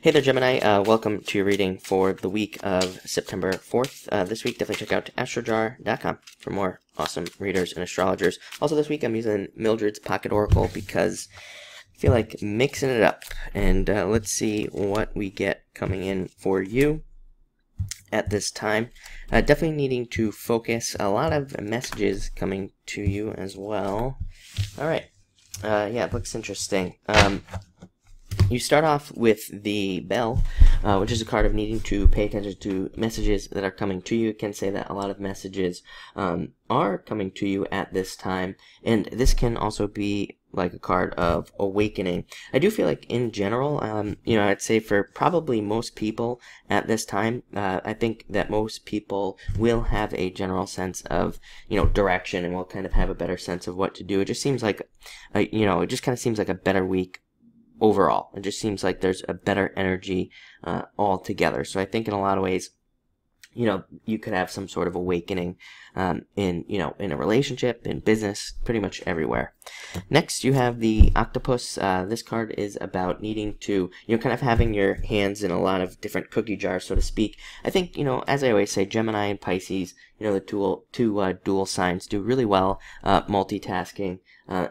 Hey there, Gemini. Welcome to your reading for the week of September 4th. This week, definitely check out astrojar.com for more awesome readers and astrologers. Also, this week, I'm using Mildred's Pocket Oracle because I feel like mixing it up. And let's see what we get coming in for you at this time. Definitely needing to focus. A lot of messages coming to you as well. All right. Yeah, it looks interesting. You start off with the Bell, which is a card of needing to pay attention to messages that are coming to you. It can say that a lot of messages are coming to you at this time, and this can also be like a card of awakening. I do feel like in general, I'd say for probably most people at this time, I think that most people will have a general sense of, direction, and will kind of have a better sense of what to do. It just seems like, it just kind of seems like a better week overall. It just seems like there's a better energy altogether. So I think in a lot of ways, you could have some sort of awakening in a relationship, in business, pretty much everywhere. Next, you have the Octopus. This card is about needing to, kind of having your hands in a lot of different cookie jars, so to speak. I think, as I always say, Gemini and Pisces, the two dual signs do really well multitasking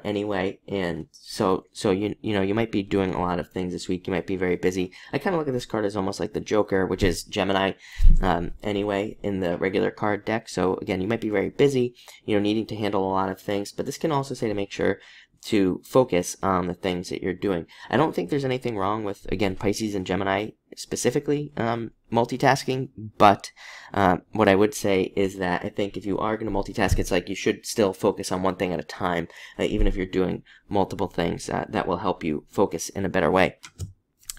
anyway, and so you might be doing a lot of things this week. You might be very busy. I kind of look at this card as almost like the Joker, which is Gemini anyway in the regular card deck. So again, you might be very busy, needing to handle a lot of things, but this can also say to make sure to focus on the things that you're doing. I don't think there's anything wrong with, again, Pisces and Gemini specifically multitasking, but what I would say is that I think if you are going to multitask, it's like you should still focus on one thing at a time, even if you're doing multiple things. That will help you focus in a better way.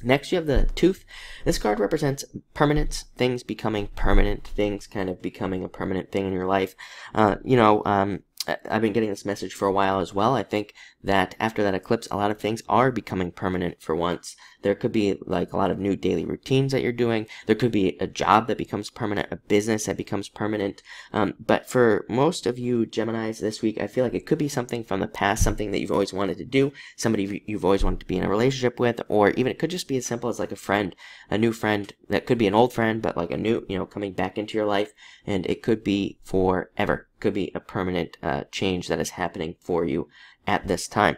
Next, you have the Tooth. This card represents permanence, things becoming permanent, things kind of becoming a permanent thing in your life. I've been getting this message for a while as well. I think that after that eclipse, a lot of things are becoming permanent for once. There could be like a lot of new daily routines that you're doing. There could be a job that becomes permanent, a business that becomes permanent. But for most of you Geminis this week, I feel like it could be something from the past, something that you've always wanted to do, somebody you've always wanted to be in a relationship with, or even it could just be as simple as like a friend, a new friend that could be an old friend, but like a new, coming back into your life, and it could be forever. Could be a permanent change that is happening for you at this time.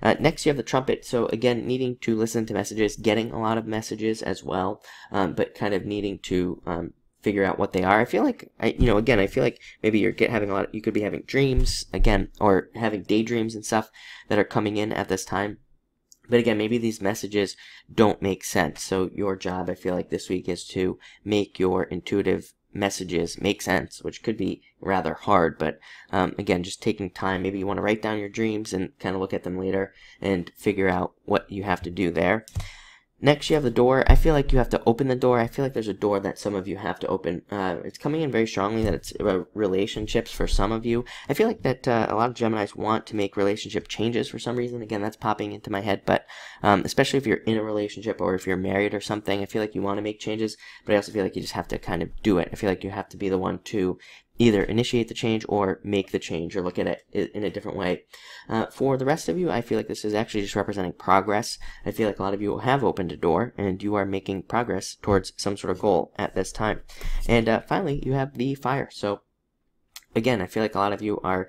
Next, you have the Trumpet. So again, needing to listen to messages, getting a lot of messages as well, but kind of needing to figure out what they are. I feel like, I feel like maybe you're you could be having dreams again, or having daydreams and stuff that are coming in at this time. But again, maybe these messages don't make sense. So your job, I feel like this week, is to make your intuitive messages make sense, which could be rather hard, but again, just taking time. Maybe you want to write down your dreams and kind of look at them later and figure out what you have to do there. Next, you have the Door. I feel like you have to open the door. I feel like there's a door that some of you have to open. It's coming in very strongly that it's relationships for some of you. I feel like that a lot of Geminis want to make relationship changes for some reason. Again, that's popping into my head, but especially if you're in a relationship or if you're married or something, I feel like you want to make changes, but I also feel like you just have to kind of do it. I feel like you have to be the one to either initiate the change or make the change or look at it in a different way. For the rest of you, I feel like this is actually just representing progress. I feel like a lot of you have opened a door and you are making progress towards some sort of goal at this time. And finally, you have the Fire. So again, I feel like a lot of you are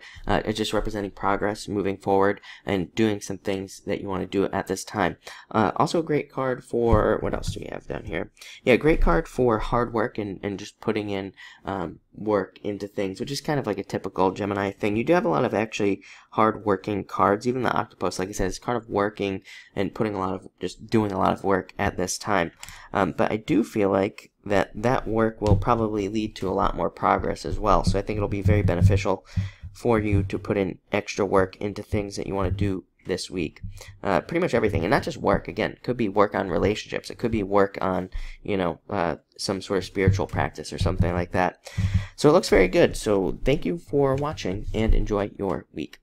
just representing progress, moving forward, and doing some things that you want to do at this time. Also a great card for, what else do we have down here? Yeah, great card for hard work and just putting in work into things, which is kind of like a typical Gemini thing. You do have a lot of actually hard-working cards. Even the Octopus, like I said, is kind of working and just doing a lot of work at this time. But I do feel like that work will probably lead to a lot more progress as well. So I think it'll be very beneficial for you to put in extra work into things that you want to do this week. Pretty much everything, and not just work. Again, it could be work on relationships. It could be work on, some sort of spiritual practice or something like that. So it looks very good. So thank you for watching and enjoy your week.